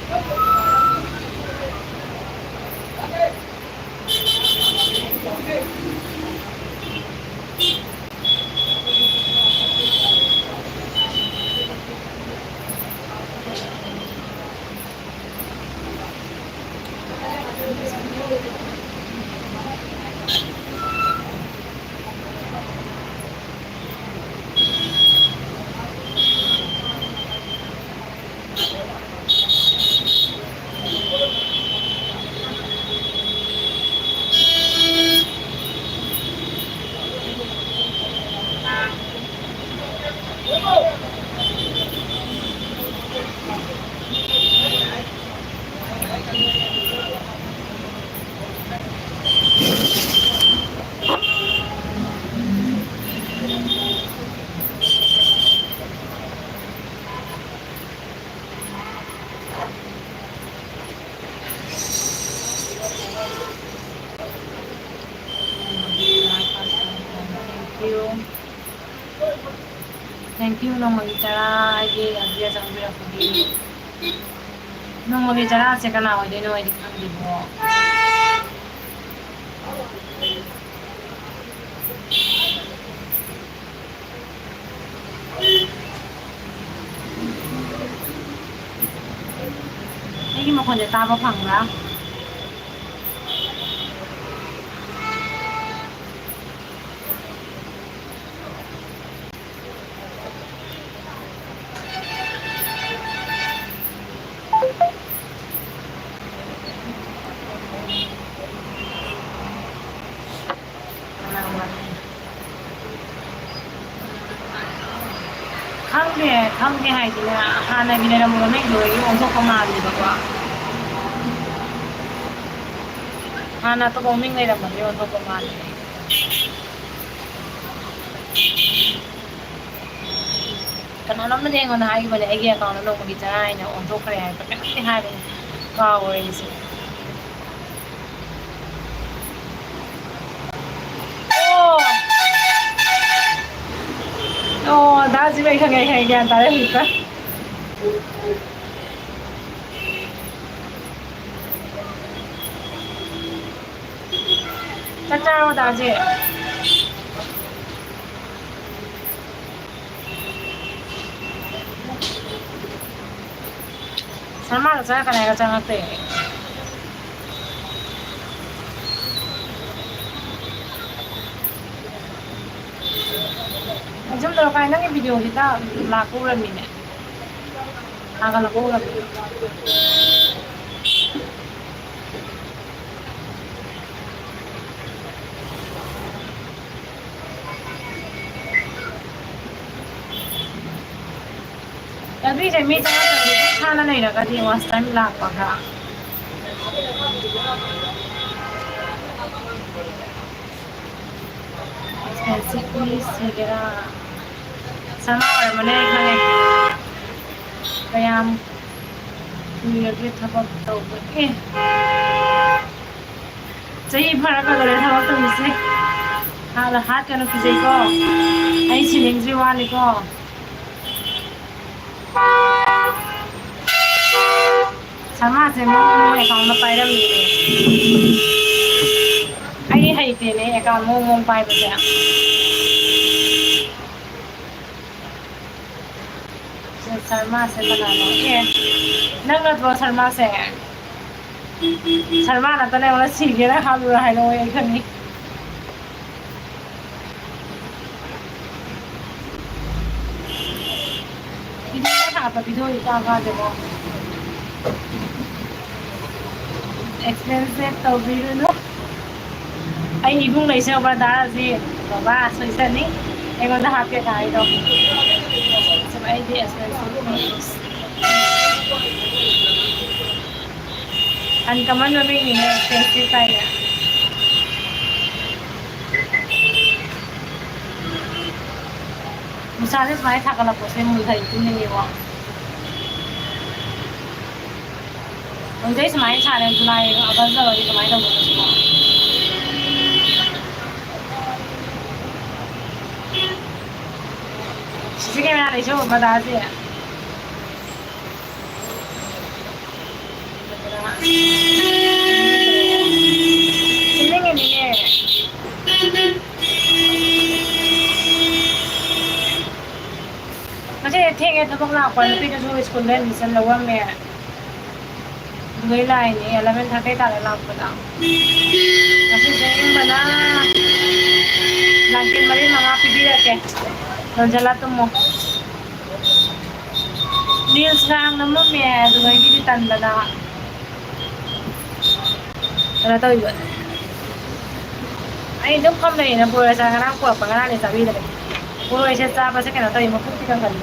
Thank you nongmagi chara agi agia sangbira pagi nongmagi chara se kana oide no oide khangdibo agi makhonje taba phangbra khangde haidina hana ginera mo na ido yi onso kamali ba hana to boming nei ra mo yi onso kamali kananam na dengon na ai bale agi account no magi chara ina onso kare hai pa kanti hai ka oi se 다시 왜 이렇게 얘기한다 그러니까 짜짜로 다시 설마 저 약간 내가 장학대 좀 들어가 있는 게 비디오기다 라고라미네 아가 라고라미 여기 재미있잖아 하나 내려가지 왔을 라고가 expensive segera sama orang mana ikhane kayam kuliah thapap tawba chahi bhara ka gare thapap to mise hala hat kanu kijai ko ai chilingri wali ko sama se mo account na pairam ni ai haite ne account mo pai ba ja Sharma से बना लो ये नंग तो शर्मा से शर्मा ना तो ने वाला सीखे ना खालू रहा है लो ये खनी इधर ना था पर इधर इतना कहाँ देखो एक्सपेंसिव तो भी लो आई इबुंग नहीं से ऊपर दारा जी बाबा सोचता नहीं एक बार हाथ के खाई दो I did expensive and kaman namin ni expensive tayo musalis mai thakala po se mulai tu ni wa onjai smai chale tulai abar sa wali kamai da mo Sige na rin siya, madasi. ꯆꯤꯟꯅꯤꯡꯉꯤꯅꯤꯅꯦ ꯉꯁꯤ ꯊꯦꯡꯉꯦ ꯊꯕꯛ ꯂꯥꯛꯄ ꯅꯨꯄꯤꯗꯨꯁꯨ ꯁ꯭ꯀꯨꯜꯗ admission ꯂꯧꯔꯝꯃꯦ ꯑꯗꯨꯒꯩ ꯂꯥꯛꯏꯅꯦ 11:30 ꯇꯥꯔꯦ ꯂꯥꯛꯄꯗ ꯉꯁꯤꯁꯦ ꯏꯪꯕꯅ ꯕ꯭ꯂꯥꯡꯀꯦꯠ 4-5 ꯄꯤꯕꯤꯔꯛꯀꯦ ꯂꯣꯟꯖꯜꯂ ꯇꯨꯝꯃꯣ ꯔꯤꯜꯁ ꯉꯥꯏꯍꯥꯛ ꯅꯝꯃꯝꯃꯦ ꯑꯗꯨꯗꯒꯤꯗꯤ ꯇꯟꯗꯅ ꯀꯩꯅꯣ ꯇꯧꯔꯤꯕ ꯑꯩ ꯑꯗꯨꯝ ꯐꯝ ꯂꯩꯔꯤꯅꯦ ꯕꯣꯔꯥ ꯆꯥ ꯉꯔꯥꯡ ꯄꯨꯔꯛꯄ ꯉꯔꯥꯡꯗꯤ ꯆꯥꯕꯤꯗ꯭ꯔꯦ ꯕꯣꯔꯣꯏꯁꯦ ꯆꯥꯕꯁꯦ ꯀꯩꯅꯣ ꯇꯧꯋꯤ ꯃꯄꯨꯛꯇꯤ ꯀꯟꯈꯠꯂꯤ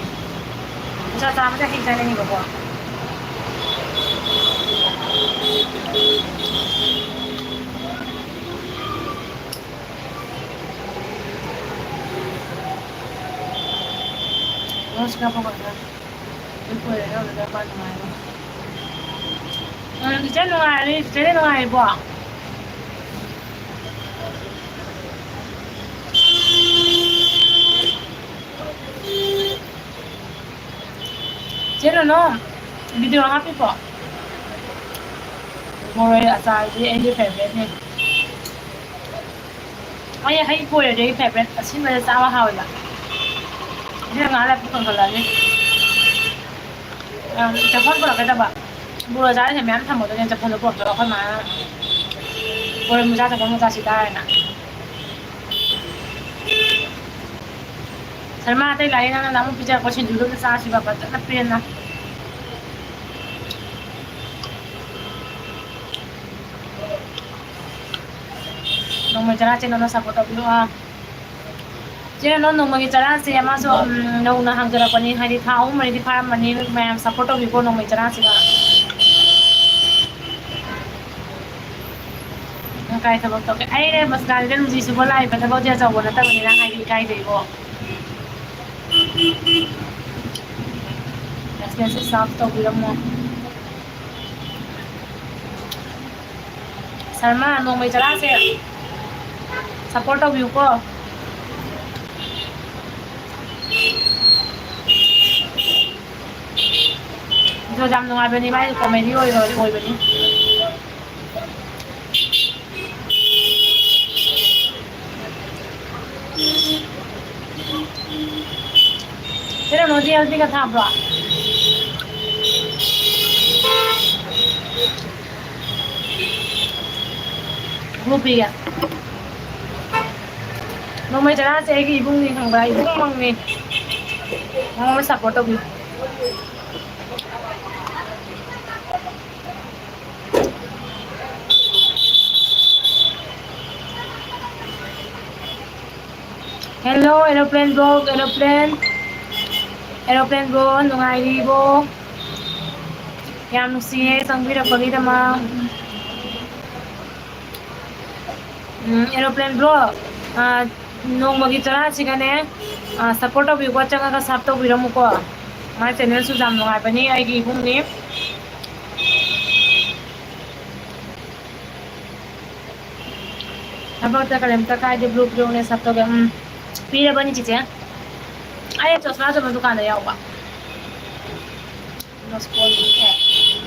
ꯅꯨꯡꯁꯥ ꯆꯥꯕꯁꯦ ꯍꯩ ꯆꯥꯅꯤꯡꯉꯤꯕꯀꯣ ꯏꯆꯦ ꯅꯨꯡꯉꯥꯏꯔꯤ ꯆꯦꯗꯤ ꯅꯨꯡꯉꯥꯏꯔꯤꯕꯣ ꯆꯦ ꯔꯣꯅꯣ ꯚꯤꯗꯤꯑꯣ ꯍꯥꯞꯄꯤꯕꯣ ꯃꯣꯔꯣꯏ ꯑꯆꯥꯔꯁꯤ ꯑꯩꯒꯤ ꯐꯦꯚꯣꯔꯥꯏꯠꯅꯦ ꯑꯩ ꯍꯩꯕꯨ ꯑꯣꯏꯔꯗꯤ ꯑꯩꯒꯤ ꯐꯦꯚꯣꯔꯥꯏꯠ ꯑꯁꯤꯟꯕꯁꯦ ꯆꯥꯕ ꯍꯥꯎꯋꯦꯕ ꯁꯤꯅ ꯉꯥꯏꯍꯥꯛ ꯂꯩꯔ ꯄꯨꯛ ꯀꯪꯈꯠꯂꯛꯑꯅꯤ ꯆꯐꯣꯠ ꯄꯨꯔꯛꯀꯗꯕ ꯕꯣꯔꯣꯏ ꯑꯆꯥꯔꯁꯦ ꯃꯌꯥꯝ ꯊꯝꯃꯗꯣꯏꯅꯦ ꯆꯐꯣꯠꯗꯣ ꯄꯨꯔꯛꯇꯕ ꯑꯩꯈꯣꯏ ꯃꯥꯅ ꯕꯣꯔꯣꯏ ꯃꯆꯥ ꯆꯐꯣꯠ ꯃꯆꯥ ꯁꯤꯒꯥꯏꯔꯦꯅ ꯁꯜꯃꯥ ꯑꯇꯩ ꯂꯥꯛꯑꯦ ꯅꯪꯅ ꯅꯍꯥꯟꯃꯨꯛ ꯄꯤꯖꯔꯛꯄ ꯁꯤꯡꯖꯨꯗꯣ ꯑꯝꯇ ꯆꯥꯁꯤꯕ ꯐꯖꯅ ꯄꯦꯟꯅ ꯅꯣꯡꯃꯩ ꯆꯔꯥ ꯆꯦꯟꯅꯕ ꯁꯞꯄꯣꯔꯠ ꯇꯧꯕꯤꯔꯛꯑꯣ ꯆꯦ ꯔꯦꯅꯣ ꯅꯣꯡꯃꯒꯤ ꯆꯔꯥꯁꯦ ꯑꯃꯁꯨ ꯅꯧꯅ ꯍꯥꯡꯖꯔꯛꯄꯅꯤ ꯍꯥꯏꯗꯤ ꯊꯥ 3-4ꯗꯤ ꯐꯥꯔꯝꯃꯅꯤ ꯃꯌꯥꯝ ꯁꯞꯄꯣꯔꯠ ꯇꯧꯕꯤꯀꯣ ꯅꯣꯡꯃꯩ ꯆꯔꯥꯁꯤꯗ ꯀꯥꯏ ꯊꯕꯛ ꯇꯧꯒꯦ ꯑꯩꯅꯦ ꯕꯁꯇꯥꯟꯗ ꯂꯨꯖꯤ ꯁꯨꯕ ꯂꯥꯛꯏꯕ ꯊꯕꯛꯁꯦ ꯑꯆꯧꯕ ꯅꯠꯇꯕꯅꯤꯅ ꯍꯥꯏꯗꯤ ꯏꯀꯥꯏꯖꯩꯀꯣ ꯕꯁꯀꯦꯠꯁꯦ ꯁꯥꯐ ꯇꯧꯕꯤꯔꯝꯃꯣ ꯁꯔꯃ ꯅꯣꯡꯃꯩ ꯆꯔꯥꯁꯦ ꯁꯞꯄꯣꯔꯠ ꯇꯧꯕꯤꯌꯨꯀꯣ ꯖꯣ ꯌꯥꯝ ꯅꯨꯡꯉꯥꯏꯕꯅꯤ ꯃꯥꯏ ꯀꯣꯃꯦꯗꯤ ꯑꯣꯏꯕꯅꯤ ꯆꯦ ꯔꯦꯅꯣ JLPꯒ ꯊꯥꯕ꯭ꯔꯣ ꯒ꯭ꯔꯨꯞꯄꯤꯒ ꯅꯣꯡꯃꯩ ꯆꯔꯥꯁꯦ ꯑꯩꯒꯤ ꯏꯕꯨꯡꯅꯤ ꯈꯪꯕ꯭ꯔꯥ ꯏꯕꯨꯡꯃꯛꯅꯤ ꯃꯉꯣꯟꯗ ꯁꯞꯄꯣꯔꯠ ꯇꯧꯕꯤꯌꯨ hello aeroplane bro aeroplane bro ꯅꯨꯡꯉꯥꯏꯔꯤꯕꯣ ꯌꯥꯝ ꯅꯨꯡꯁꯤꯌꯦ ꯆꯪꯕꯤꯔꯛꯄꯒꯤꯗꯃꯛ ꯑꯦꯔꯣꯄ꯭ꯂꯦꯟ ꯕ꯭ꯔꯣ ꯅꯣꯡꯃꯒꯤ ꯆꯔꯥꯁꯤꯒꯅꯦ ꯁꯞꯄꯣꯔꯠ ꯇꯧꯕꯤꯌꯨꯀꯣ ꯆꯪꯉꯒ ꯁꯞ ꯇꯧꯕꯤꯔꯝꯃꯨꯀꯣ ꯃꯥꯏ ꯆꯦꯅꯦꯜꯁꯨ ꯌꯥꯝ ꯅꯨꯡꯉꯥꯏꯕꯅꯤ ꯑꯩꯒꯤ ꯏꯕꯨꯡꯅꯤ ꯊꯕꯛꯇ ꯀꯔꯤꯝꯇ ꯀꯥꯏꯗꯦ ꯕ꯭ꯂꯨ ꯄꯤꯔꯛꯎꯅꯦ ꯁꯞ ꯇꯧꯒꯦ ꯄꯤꯔꯕꯅꯤ ꯆꯤꯆꯦ ꯑꯩ ꯆꯣꯁꯅꯥ ꯌꯣꯟꯕ ꯗꯨꯀꯥꯟꯗ ꯌꯥꯎꯕ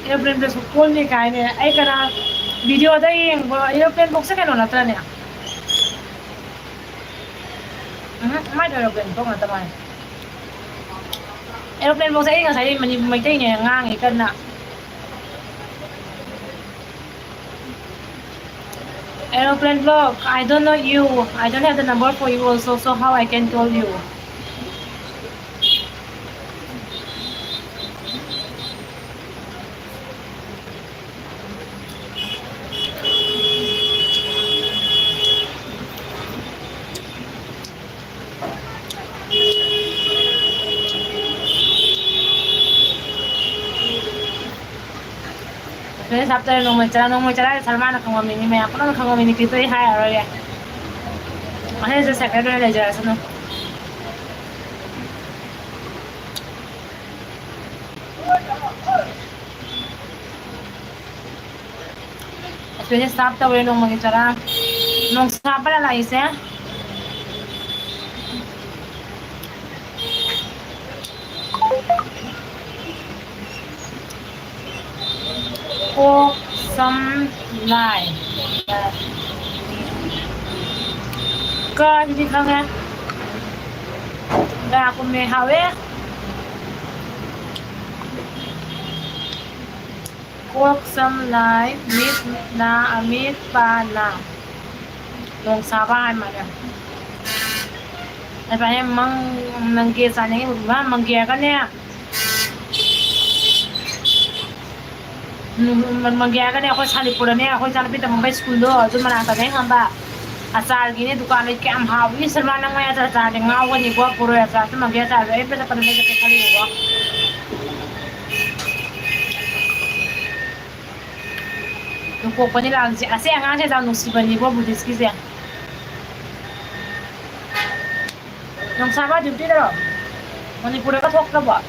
ꯑꯦꯔꯣꯄ꯭ꯂꯦꯟꯗꯁꯨ ꯀꯣꯜꯅꯤ ꯀꯥꯏꯅꯦ ꯑꯩ ꯀꯅꯥ ꯚꯤꯗꯤꯑꯣꯗ ꯌꯦꯡꯕ ꯑꯦꯔꯣꯄ꯭ꯂꯦꯟ ꯕꯣꯛꯁꯦ ꯀꯩꯅꯣ ꯅꯠꯇ꯭ꯔꯅꯦ ꯃꯥꯏꯗꯣ ꯑꯦꯔꯣꯄ꯭ꯂꯦꯟ ꯕꯣꯛ ꯅꯠꯇ ꯃꯥꯜꯂꯦ ꯑꯦꯔꯣꯄ꯭ꯂꯦꯟ ꯕꯣꯛꯁꯦ ꯑꯩ ꯉꯁꯥꯏ ꯃꯩꯇꯩꯅꯦ ꯉꯥꯡꯉꯤ ꯀꯟꯅ Aeroplane block, I don't know you. I don't have the number for you also, so how I can call you? Please after normal chara Salman khangomini me apna khangomini ki to hi aroge. Mahe je secretary le jara suno. Please stop the way normal chara. Nong stop para la ise. Oh some lie cơ thì không nghe gà của mẹ hào ấy cook some lie meat pa na nong sabay mà nè ai phải mang mang kia sang những cái mà mang kia cái nè mang kia cái nè khôi sang đi phụ nè khôi sang đi tầm bay school đó rồi mà làm cái này không ba asal gini dukaan ay kiam hawi sama nang may asal sa ating ngawan ni gua puro asal sa mga asal ay pwede pa rin sa kali gua yung po pa nila kasi ang nga siya daw nung siban ni gua budis kasi nung sama duty na manipura ka thok ka ba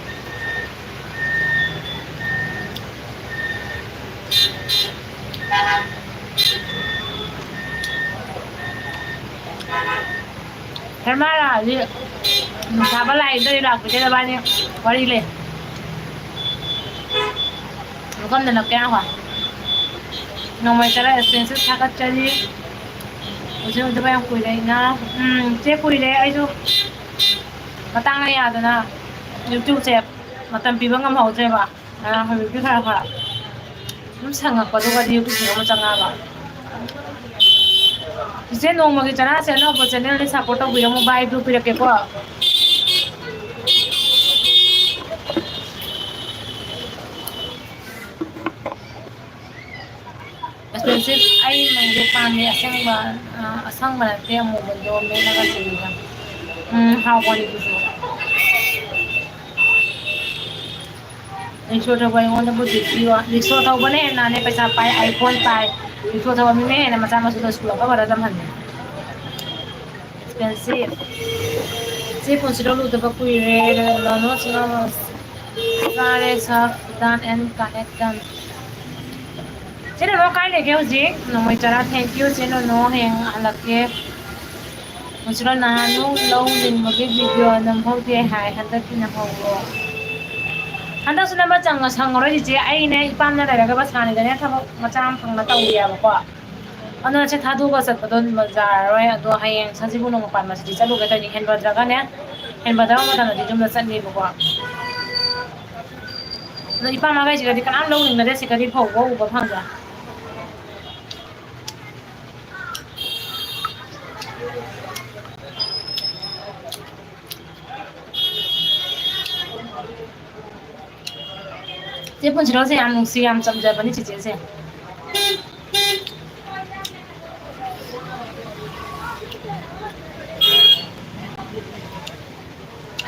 Hermana, siapa lah itu dia aku jadi banyak wari le. Bukan dan nak kaya apa? Nomor cara expenses thakat jadi. Usia udah banyak kuilai na. Saya kuilai itu. Matang ya ada na. YouTube saya matam pibang am hau saya ba. Review kara. Sangat pada YouTube saya macam apa? इसे नोंग मगे चना से ना channel ने support हो बिरमो bye दु पिरके को expensive I मंगे पानी असंग बनते मो बंदो में लगा चलेगा हाउ वाली दुसो रिक्शा तो भाई ओन बुद्धि दिवा रिक्शा तो बने नाने पैसा पाए आईफोन पाए रिक्शा तो मी में ना मचा मसुद स्कूल का बड़ा दम हन expensive si consider lu to ku ire no singa sare sa dan and connect dan sino no kai le geu ji no mai chara thank you sino no heng alake consider na no low din mo video nam ho te hai handa kin ho handa suna ba chang sang ro ji ai ne ipam na da ga ba sani da ne tha macham phang na taw ya ba ko ano che thadu ko sat padon bazar roi ado hayeng sajibu no pan mas di chalu ga tani hen badra ga ne hen badra ma tan di jum na sanni ba ko no ipam ma ga ji ga di kan lo ning na de se ga di phau go ba phang ja这本是老师俺们是俺们怎么在帮你去解释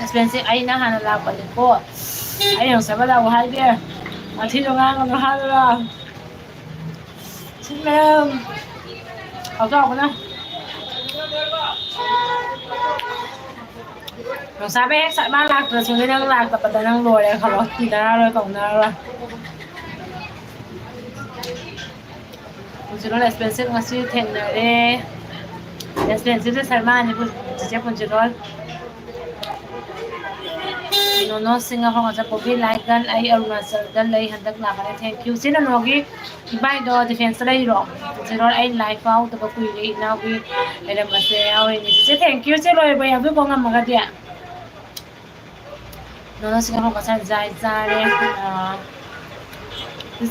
expensive ay na hanala pa din po ay yung sabi daw hi there at hilo nga ng hanala sinam ako na yung sabi sa ba lag na sunod ng lag tapos na ng lore kalau kita na rin kung na rin punchirol expensive nga si tenere expensive sa sarma ni po siya punchirol no singa ko sa pogi like gan ay arunasal dan lay handak na ka thank you sino nogi ibay do defense lay ro punchirol ay live out to ko ile na ko ele mase aw ni si thank you sino loy bay abu ko nga mga dia no singa ko sa zai zare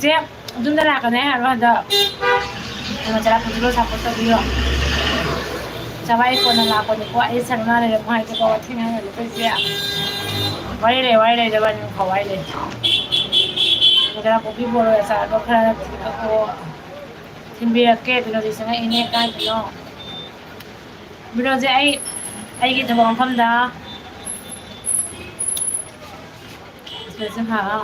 siya dun na ka na ha da ano jara punchirol sa photo video sabay ko na la ko ni ko ay sarma na mo hay ko watin ha ni siya Wai le jaban ko wai le. Magara ko biboro sa do khara ko timbi ke bino di sanga ine ka bino. Bino je ai ki jabang pham da. Se ha.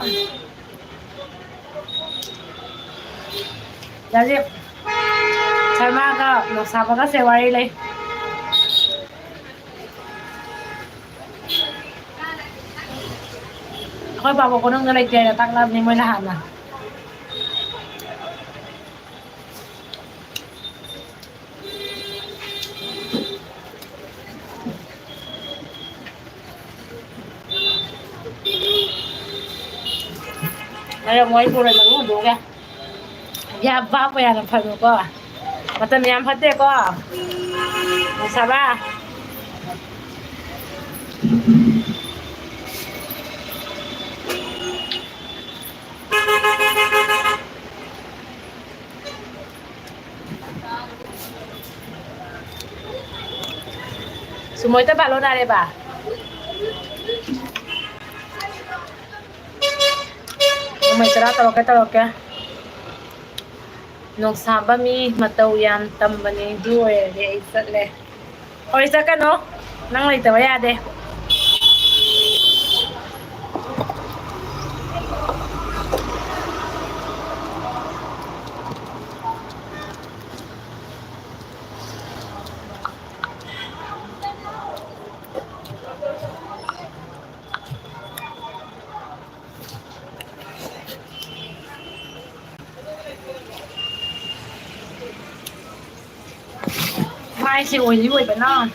Jadi sarma ka no sa ba ka se wai le. Khoi babo ko nang nalay kaya taklab ni mo lahat na. Đây là ngoài cô này là ngủ đủ kìa. ꯌꯥꯝ ꯄꯥꯛꯄ ꯌꯥꯝꯅ ꯐꯪꯉꯀꯣ ꯃꯇꯝ ꯌꯥꯝ ꯐꯠꯇꯦꯀꯣ ꯁꯥꯕ Sumoy ta balo na rin ba? May tara tawag ka. Nung saba mi mataw yan tambani duwe di isatle. O isa ka no? Nang may tawaya de. Mai si oi liuwi ba na?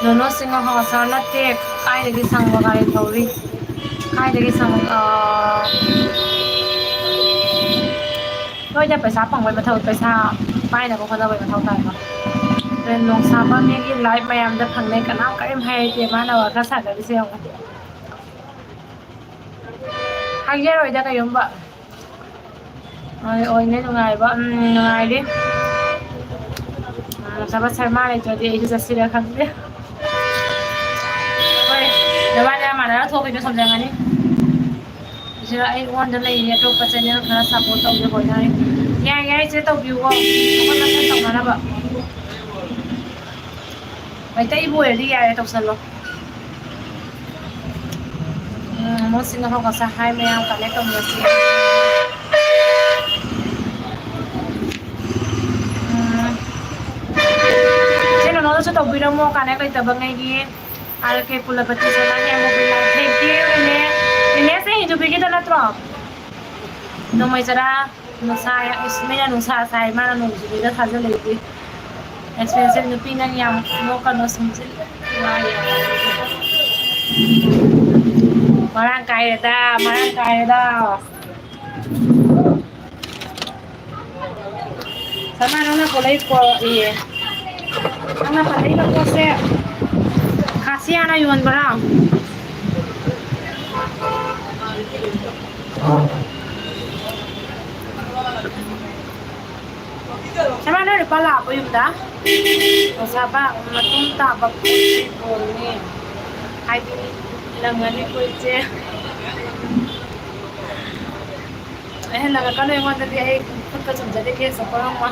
Nono singa ha sa na te kai de sang ba kai thori. Kai de sang tôiจะไปซับฝั่งไว้มาเท่าไปซาป้ายนะพวกเขาจะไว้มาเท่ากันเนาะเป็นลงซาบ้านนี้กินไลฟ์พยายามจะพังในกันน้ำก็เอ็มให้เจมาเราก็สั่งกันไปเสียงกันให้เยอะเลยจะกระยมบะโอ้ยเนี่ยยังไงบะยังไงดิซาบ้านใช้มาเลยตัวเดียวจะเสียครั้งเดียวเฮ้ยเดี๋ยววันนี้มาแล้วโทรไปจะทำยังไงนี่จะไอ้วันจะเลยเนี่ยโทรไปเจอเนี่ยคณะซัพพอร์ตตัวบ่อยๆง่ายๆจะต้องวิวก็เขาก็จะต้องมาแล้วแบบไปเตะบุยดีอะไรตกสลบมอสิงเขาก็สหายไม่เอากันแล้วก็มีสิเช่นเราจะต้องวิดีโอกันแล้วก็จะบังไงดีอะไรก็พูดแล้วปฏิเสธเนี่ยโมบิลล์เทคเกอร์เนี่ยสิฮิตบิกิตละทรอปน้องไม่จะได้นุ่งสายไม่ได้นุ่งสายมานุ่งสุดที่จะทำจะเลยดิ expensive นุ่งปีนั้นยังโมกันนุ่งสมจิตว่าอย่างมาร่างกายเลยด้ามาร่างกายเลยด้าสามารถน้องน่าคนเลยกว่าอีน้องน่าคนเลยก็เสียkasihan na yun barang sama na pala po yung da o saba matunta pag po ni kahit ilangan ni po ite eh lang ka no yung wanda di ay pagkasumjadi kaya sa parang ma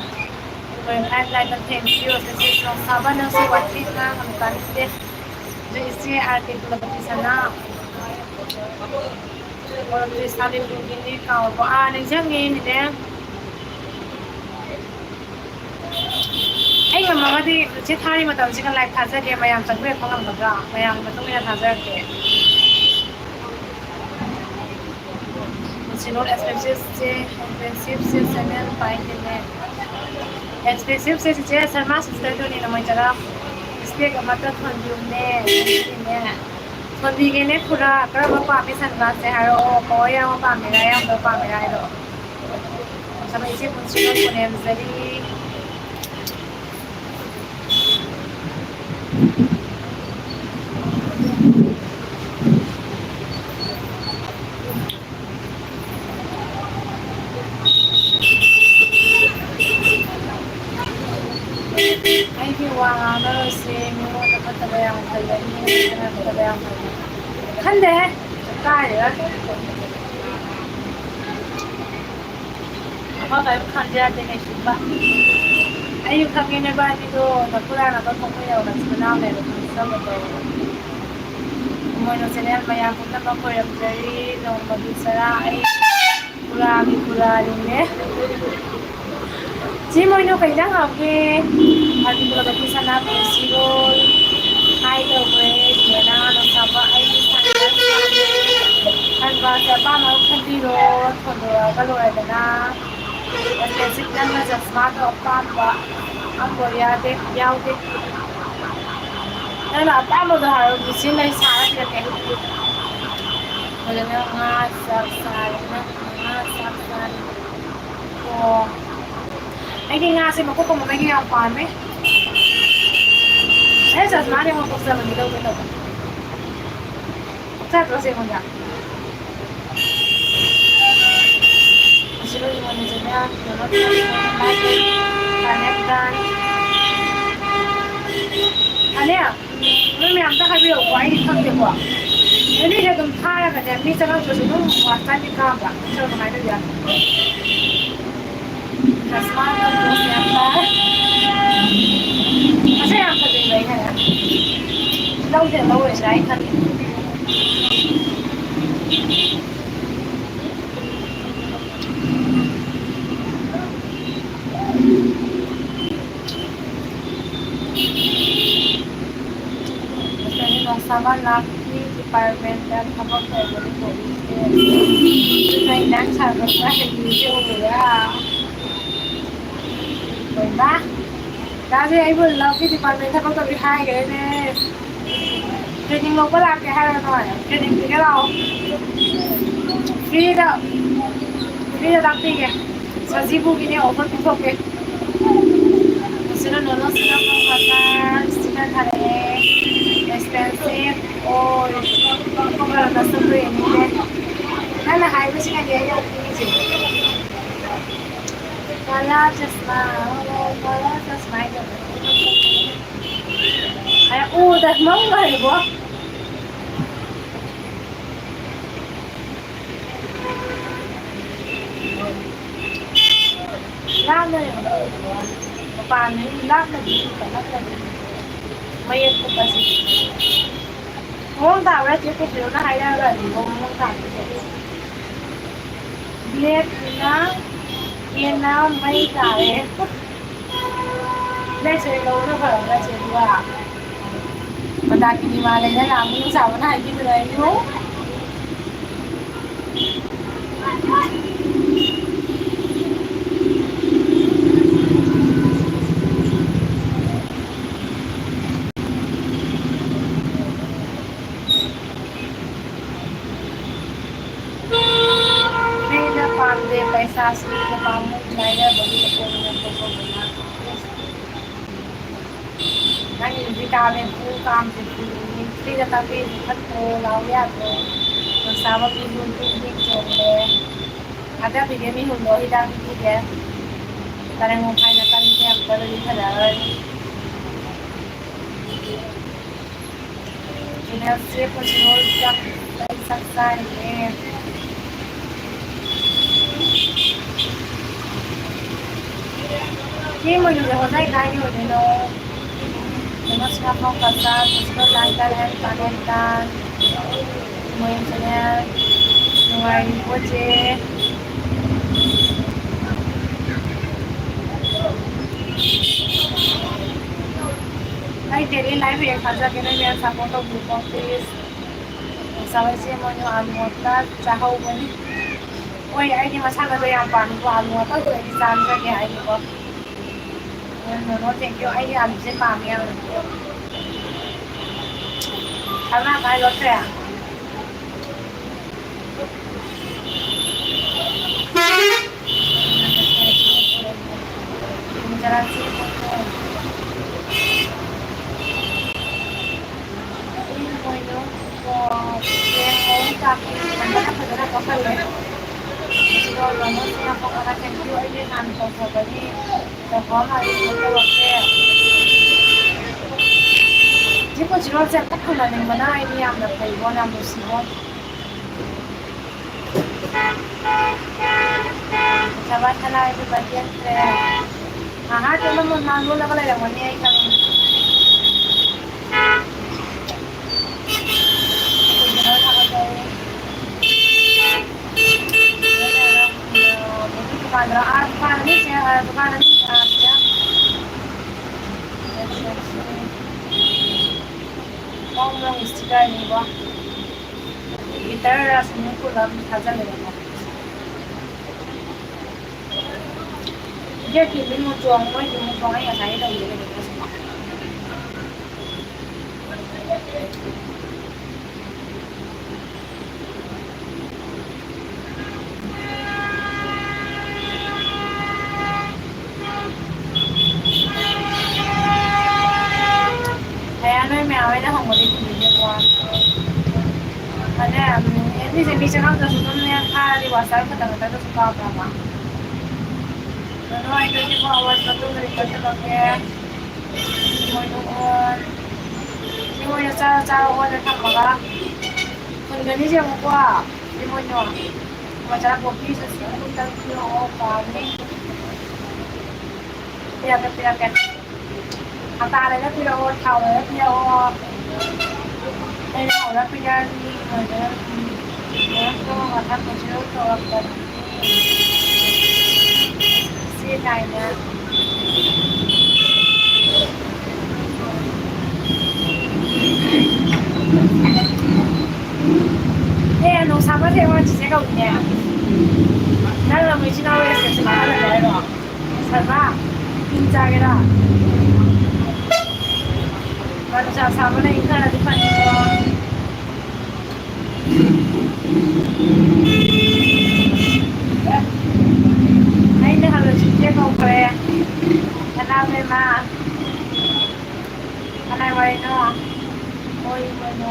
kung I'd like to thank you kasi yung saba na si Watit na ang kanite जो इससे article बत्ती सना और तो सारे booking का वो आने जंगे नेไอ้ยังมาที่เช็ดท่านี่มาตอนชิกันไลฟ์ทัศน์เกมพยายามจังเรียกเขาลำบากพยายามมันต้องมีทัศน์เกมชิโนเอสเพรสซิสเจเอสเพรสซิสเซเนลไปกันเนี่ยเอสเพรสซิสเจสมาสเตอร์ตัวนี้เราไม่จะรับDia mata thonjune ne thonbi ke ne pura kara pa mi sanglas se haro ko ya pa mi ra ya pa mi ra do sama isi pun sudah punya jadi ay kiwanga na si mo dapat tabayang kaya ni tabayang kaya kande kaya apa kayak kande ate ne shiba ayu kami ne ba ni do nakura na ba kung kaya na sebenarnya meron sama to mo no senel maya punta pa ko yung dari no mabisara ay kurami ne Ji mo ino kailang okay. Hati ko lang isa na po sirol. Hi the way, yana no saba ay standard. Kan ba sa pa mo kandiro, kondo kalo ay na. Kasi signan na sa smart of pa ba. Ang boryate, yawte. Na pa mo da haro bisin na isa ka kay. ꯑꯩꯗꯤ ꯉꯥꯁꯦ ꯃꯀꯨꯞ ꯑꯃꯒꯤ ꯌꯥꯝ ꯄꯥꯝꯃꯦ ꯑꯩ ꯆꯁꯃꯥꯅꯦ ꯑꯃꯨꯛ ꯄꯣꯛꯆꯕꯅꯤ ꯂꯧꯒꯦ ꯇꯧꯕ ꯆꯠꯇ꯭ꯔꯣ ꯁꯦꯉꯣꯟꯗ Sino yung mga niya, tulot na natin, kanekdan. Ano yan? May amta kayo, why hindi kang diba? Hindi siya itong kaya ka niya, minsan lang siya nung wasan ni Kamba. Siya nung kayo niya. Kasman ang dos niya pa. Kasi ang kadibay niya. Daw din, daw siya, ay kadibay. Sama laki departmental habang pwede po may nagsarap na video ya diba? Kasi ay mo laki departmental habang tabi hai cái này training lâu có làm cái hai là thôi training thì cái đâu free đâu đăng ký kìa sa Cebu gini offer cũng không kìa sila nono sila pang kasar sila thare expensive or kung meron na sa training na na-high siya kaya yung easy wala just na ay udah mau nga ibo lang na yun paano yung lang na dito mayat ko kasi Mong tao ra chứ cái điều nó hay ra rồi mong tao biết nó yên nó mấy cái đây chơi lâu nó phải là chơi qua mà đặt cái mà này nó làm những sao nó hay cái người yếu पैसा से काम चाहिए बड़ी को बना नहीं vitamin फूल काम से फ्री रहता फिर खत को लाओ तो सावा भी दूर दूर चलते ada video mi hulo hidang dia tarang mo kaya kan dia pero di sadar ina se personal jak saksa ni Khi mà dùng hồi nay đây rồi thì nó sẽ không có sao nó lại cái em mình sẽ ngoài của chị đây daily life việc phát ra cái này là support of group office sau khi mo yung almota chahaw mo ni Oy ay di masama ba yung pan ko almota ko ay san sa kaya ay ko No, thank you. Ay, ano si Mami ang tama ka, lotre ah. Jalan sini po. Ini po yung yung kaki. Mandala pa dala ka pala. Siguro, no, siya po ka thank you. Ay, din ang po po ba ni Hãy subscribe cho kênh Ghiền Mì Gõ để không bỏ lỡ những video hấp dẫn Mong istiga ni ba? Gitar ra sini ko lang haja le ba. Dia kini mo chuang mo yung chuang ay asay daw yun ni kasi. અને એની જે નીચે આવતા તમને ખાલી વરસાદ ખતમ હતા તો શું કાપમાં અવાજ કરતો ꯃꯣꯏꯅ ꯆꯥꯔ ꯆꯥꯔ ꯑꯣꯗꯔ ꯊꯝꯃꯒ ꯃꯨꯟꯒꯅꯤꯁꯦ ꯑꯃꯨꯛꯀꯣ ꯃꯣꯏꯅꯣ ꯃꯆꯥ ꯄꯣꯠꯄꯤꯁꯨ ꯄꯤꯔꯛꯑꯣ ꯄꯥꯝꯃꯤ ꯄꯤꯔꯛꯀꯦ ꯑꯇꯥ ꯂꯩꯔ ꯄꯤꯔꯛꯑꯣ ꯊꯥꯎ ꯂꯩꯔ ꯄꯤꯔꯛꯑꯣ ꯑꯩꯅ ꯍꯧꯔ ꯄꯤꯔꯛꯑꯅꯤ ꯁꯤ ꯀꯥꯏꯅ ꯑꯦ ꯅꯨꯡꯁꯥꯕ ꯊꯦꯡꯉꯣ ꯆꯤꯆꯦ ꯀꯧꯏꯅꯦ ꯅꯪ ꯅ ꯏꯆꯤꯟ ꯏꯅꯥꯎ ꯔꯦꯁꯤꯄꯤꯁꯦ ꯃꯥꯡꯍꯜꯂꯒꯦ ꯍꯥꯏꯔꯣ ꯁꯔꯃ ꯍꯤꯡ ꯆꯥꯒꯦꯔꯥ ꯅꯨꯡꯁꯥ ꯁꯥꯕꯅ ꯏꯪꯊꯔꯗꯤ ꯐꯅꯤꯀꯣ ꯑꯩꯅ ꯍꯜꯂꯣ ꯆꯤꯆꯦ ꯀꯧꯈ꯭ꯔꯦ ꯀꯅꯥꯅꯦꯃ ꯀꯅꯥꯏ ꯋꯥꯔꯤꯅꯣ ꯍꯣꯏ ꯀꯩꯅꯣ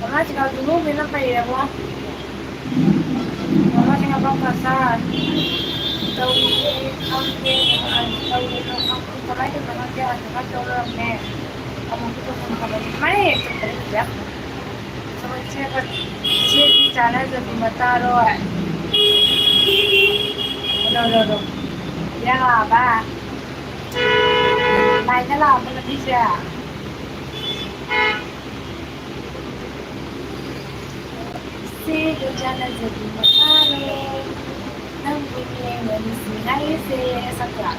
ꯃꯃꯥ ꯄꯩꯔꯕꯣ ꯃꯃꯥꯁꯤꯅ ꯄ꯭ꯔꯁꯥꯗ ꯇꯧꯔꯤꯌꯦ ꯈꯪꯗꯦ ꯀꯃꯥꯏꯅ ꯇꯧꯅꯣ ꯈꯪꯗꯦ ꯇꯧꯔꯝꯃꯦ ꯏꯆꯦꯗꯤ ꯆꯥꯟꯅꯖꯕꯤ ꯃꯆꯥꯔꯣꯏ ꯏꯔꯥꯡ ꯂꯥꯛꯑꯕ ꯂꯥꯏꯟꯗ ꯂꯥꯛꯑꯕ ꯂꯝꯕꯤꯁꯦ ꯏꯆꯦꯒ ꯆꯥꯟꯅꯖꯕꯤ ꯃꯆꯥꯔꯣꯏ ꯅꯪꯕꯨ ꯌꯦꯡꯕ ꯅꯨꯡꯁꯤ ꯍꯥꯏꯔꯤꯁꯦ ꯁꯛꯄ꯭ꯔꯥ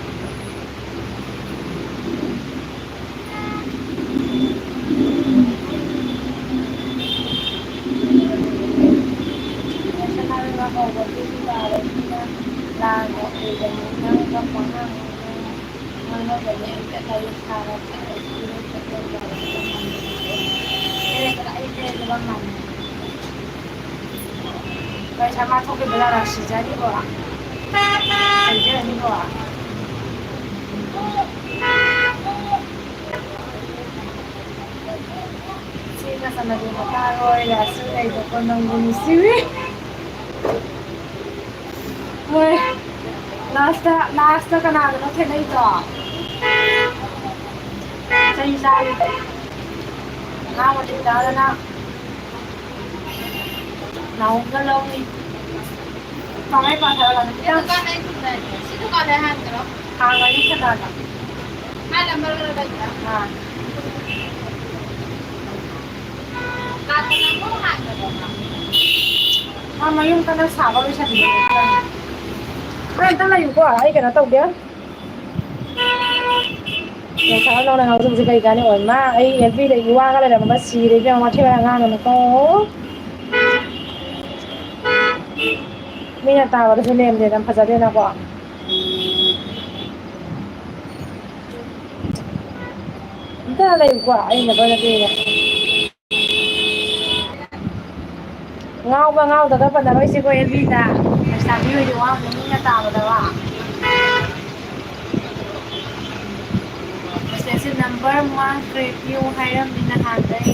ꯄꯩꯁꯥ ꯃꯥꯊꯣꯛꯈꯤꯕ ꯁꯤꯖꯅꯤꯀꯣ ꯁꯤꯖꯅꯤꯀꯣ ꯏꯆꯦꯒ ꯆꯥꯟꯅꯕꯤ ꯃꯆꯥꯔꯣꯏ ꯔꯥꯁꯁꯨ ꯂꯩꯕꯀꯣ ꯅꯪꯕꯨ ꯅꯨꯡꯁꯤꯕꯤ ꯍꯣꯏ ꯂꯥꯁꯇ ꯀꯅꯥꯗꯅꯣ ꯊꯦꯡꯅꯩꯗꯣ ꯆꯩ ꯆꯥꯔꯤ ꯑꯉꯥꯡ ꯃꯇꯤꯛ ꯆꯥꯗꯅ ꯅꯥꯎꯒ ꯂꯧꯏ ꯄꯥꯡꯒꯩ ꯄꯥꯊꯔꯒ ꯁꯤ ꯗꯨꯀꯥꯟꯗꯩ ꯍꯥꯟꯒꯦꯔꯣ ꯍꯥꯡꯒꯅꯤ ꯀꯅꯥꯅ ꯃꯌꯨꯝ ꯀꯟꯅ ꯁꯥꯕ ꯂꯣꯏꯁꯟꯂꯤ ꯅꯪ ꯑꯝꯇ ꯂꯩꯌꯨꯀꯣ ꯑꯩ ꯀꯩꯅꯣ ꯇꯧꯒꯦ ꯅꯧꯅ ꯉꯥꯎꯖꯕꯁꯦ ꯀꯩ ꯀꯥꯟꯅꯩ ꯑꯣꯏꯃꯥ ꯑꯩ ꯑꯦꯜꯕꯤꯗ ꯏꯋꯥꯒ ꯂꯩꯔꯝꯃꯒ ꯁꯤꯔꯦ ꯏꯕꯦꯝꯃ ꯋꯥꯊꯤ ꯋꯥꯔꯦꯝ ꯉꯥꯡꯒꯅꯨꯀꯣ ꯃꯤꯅ ꯇꯥꯕꯗꯁꯨ ꯂꯦꯝꯗꯦꯅ ꯐꯖꯗꯦꯅꯀꯣ ꯑꯝꯇ ꯂꯩꯌꯨꯀꯣ ꯑꯩ ꯉꯥꯎꯕ ꯉꯥꯎꯗꯕ ꯄꯟꯅꯔꯣꯏꯁꯦꯀꯣ ꯑꯦꯜꯕꯤꯗ ꯂꯩꯁꯥꯕꯤ ꯑꯣꯏꯗꯤ ꯋꯥ ꯑꯝꯅꯤ ꯃꯤꯅ ꯇꯥꯕꯗ ꯁꯤꯗꯩꯁꯤ ꯅꯝꯕꯔ ꯃꯥꯡꯈ꯭ꯔꯦ ꯄꯤꯌꯨ ꯍꯥꯏꯔꯝꯃꯤ ꯅꯍꯥꯟꯗꯩ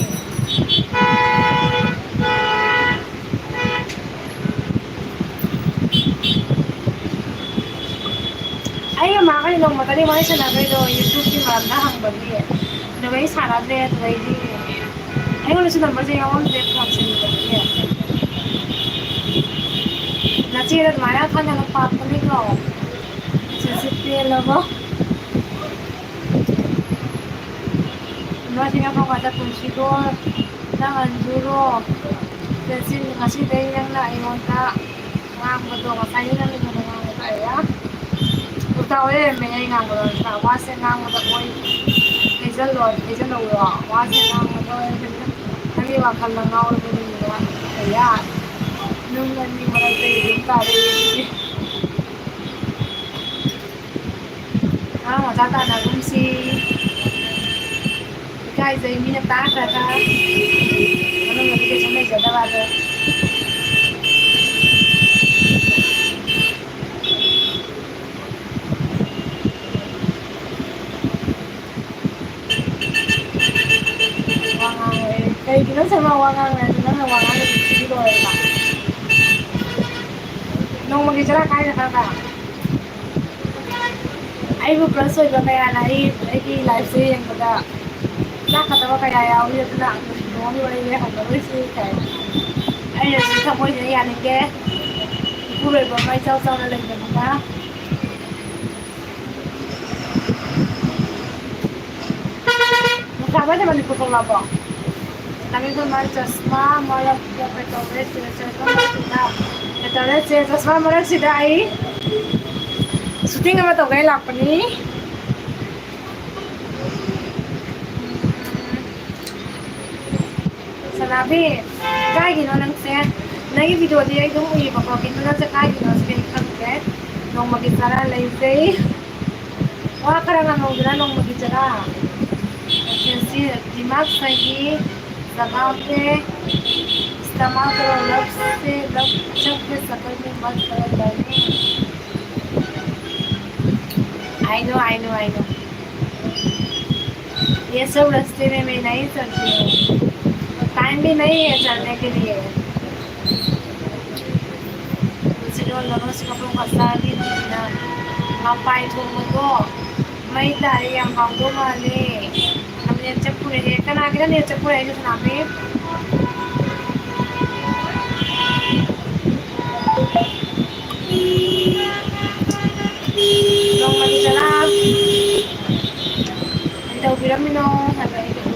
ꯑꯩꯒ ꯃꯥꯒꯗꯤ ꯅꯣꯡꯃꯇꯗꯤ ꯋꯥꯔꯤ ꯁꯥꯟꯅꯈ꯭ꯔꯦꯗꯣ ꯌꯨꯇ꯭ꯌꯨꯕꯀꯤ ꯃꯔꯝꯗ ꯍꯪꯕꯒꯤ ꯑꯗꯨꯗꯩ ꯁꯥꯟꯅꯗ꯭ꯔꯦ ꯑꯗꯨꯗꯩꯗꯤ ꯑꯩꯉꯣꯟꯗꯁꯨ ꯅꯝꯕꯔꯁꯦ ꯌꯥꯎꯔꯝꯗꯦ ꯐꯣꯟ ꯁꯤꯟꯕꯗꯒꯤ ꯅꯆꯦꯗ ꯑꯗꯨꯃꯥꯏꯅ ꯈꯟꯒꯅꯨ ꯄꯥꯞꯄꯨꯅꯤꯀꯣ ꯆꯦꯆꯦ ꯄꯦꯜꯂꯕꯣ ꯄꯨꯟꯁꯤꯗꯣ ꯅꯪ ꯑꯟꯖꯨꯔꯣ ꯉꯁꯤꯗꯩ ꯅꯪꯅ ꯑꯩꯉꯣꯟꯗ ꯉꯥꯡꯕꯗꯣ ꯉꯁꯥꯏꯒꯤ ꯅꯪꯅ ꯑꯩꯉꯣꯟꯗ ꯉꯥꯡꯕꯗꯣ ꯑꯩꯌꯥ ꯎꯜꯇꯥ ꯑꯣꯏ ꯂꯩꯔꯝꯃꯦ ꯑꯩ ꯉꯥꯡꯕꯗꯣ ꯋꯥꯁꯦ ꯉꯥꯡꯕꯗ ꯑꯣꯏ ꯍꯩꯖꯜꯂꯧꯔꯣ ꯋꯥꯁꯦ ꯉꯥꯡꯕꯗ ꯅꯪꯒꯤ ꯋꯥꯈꯜꯗ ꯉꯥꯎꯔꯕꯅꯤꯅ ꯑꯩꯌꯥ ꯅꯨꯡ ꯑꯅꯤ ꯃꯔꯛꯇ ꯌꯦꯔꯨꯝ ꯇꯥꯔꯦ ꯑꯉꯥꯡ ꯃꯆꯥ ꯇꯥꯟꯅꯒꯨꯝꯁꯤ ꯏꯀꯥꯏꯖꯩ ꯃꯤꯅ ꯇꯥꯈ꯭ꯔꯒ ꯃꯅꯨꯡꯗꯗꯤ ꯀꯩꯁꯨꯝ ꯂꯩꯖꯗꯕ ꯑꯗꯣ sama wangan na nang wangan na dito ila nung magijara kaya na ka ay bu plus oy ba kaya na ay ki live se yang baga nakatawa kaya yaw yun na no ni wala ni hong ba si kaya ay si ka mo ni yan ke puro ba mai sao sao na lang ba Sabi naman ni Putong Labo. Kami ko man chasma, mala po petore, sila na. Petore, sila chasma, mala sila ay. Shooting naman ito kayo lakpa ni. Sanabi, kaya gino lang siya. Nagi video di ay dumuwi pa po. Gino lang siya kaya gino sa pinikagket. Nung mag-isara, lazy. Wala ka lang ang mga nung mag-isara. जैसे दिमाग सही जबान पे इस्तेमाल करो लफ्ज से शब्द के शकल में मत बदल जाए आई नो ये सब रास्ते में मैं नहीं चलती हूँ टाइम भी नहीं है चलने के लिए लोगों से कपड़ों का सारी ना ngapai tumugo may dari yang kau mali namanya cepure he kana kita nih cepure itu nabi dong lagi jalan kita bilang minum sampai itu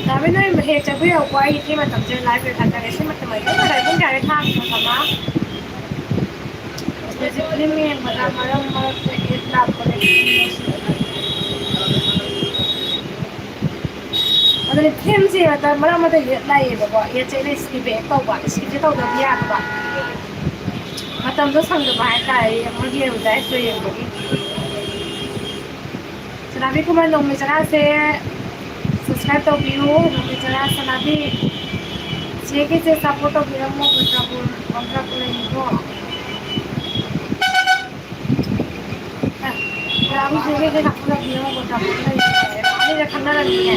tapi nih he cepure aku ini macam jalan live kita kan sih macam itu ada pun dari thang sama Basically, may maraming itlap ko na ano ni Tim siya, maraming itlay ba? Yan siya na skip ito ba? Skip ito daw niya ba? Matam doon sang dumahay tayo, mag-iyaw dahil ito yung bagi. Sanabi ko man nung may sarasi, subscribe to view, nung may sarasi sanabi, sige siya support to view mo, kontra ko lang ito. Aku juga kena pula dia mau buat apa lagi? Ini dah kena lagi ya.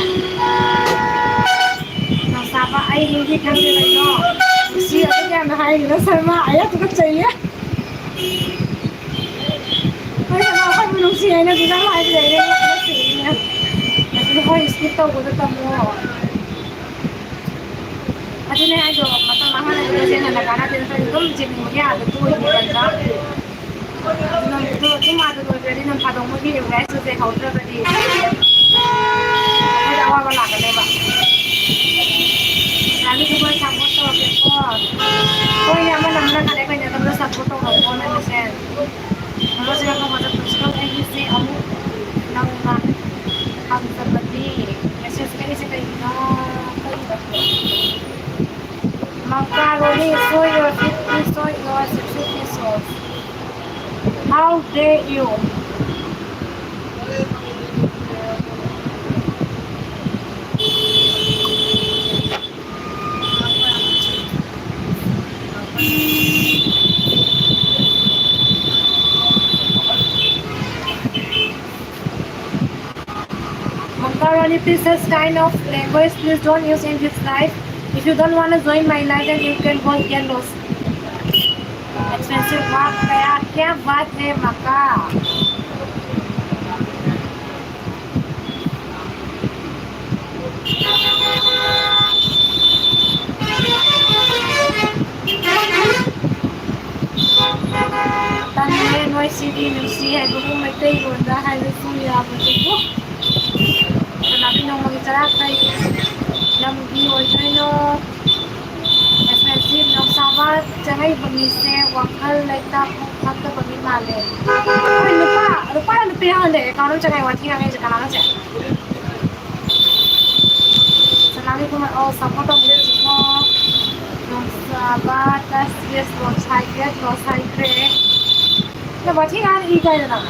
Nah, siapa ayah ini kan dia lagi no. Si ada yang nak ayah kita sama ayah tu kecil ya. Ayah sama apa belum si ayah kita sama ayah dia ini kecilnya. Tapi kau skip tahu kita tamu. Ada ni ayah jawab mata mahal ada dia nak nak anak dia tu jadi mungkin ada tu ini kan. Cuma ada dua jadi nam padang mungkin yang guys tu saya kau tu tadi. Ada awal balik kan leba. Lalu juga support tu apa? Oh yang mana mana kan leba yang tu support tu apa mana sen. Kalau saya kau macam tu sekarang ini si amu nang ang seperti mesej sekali sekali no. Macaroni soy or 50 soy or 60 pesos. How dare you? Macaroni pieces kind of language please don't use in this life. If you don't want to join my life then you can go get lost. Expensive mark kaya क्या बात है मक्का तन्ने नोई CD नुसी है बुku may tay gonda halos suya begitu nabi nung magitarakai namgi ojono expensive nung sabat jangan bangise wakal lekta Fakta bagi male. Ay lupa yang deh. Kalau jangan wati yang jangan apa sih. Selagi pun support orang Cina, nong sahabat, yes nong cycle. Nah wati yang ikai dah.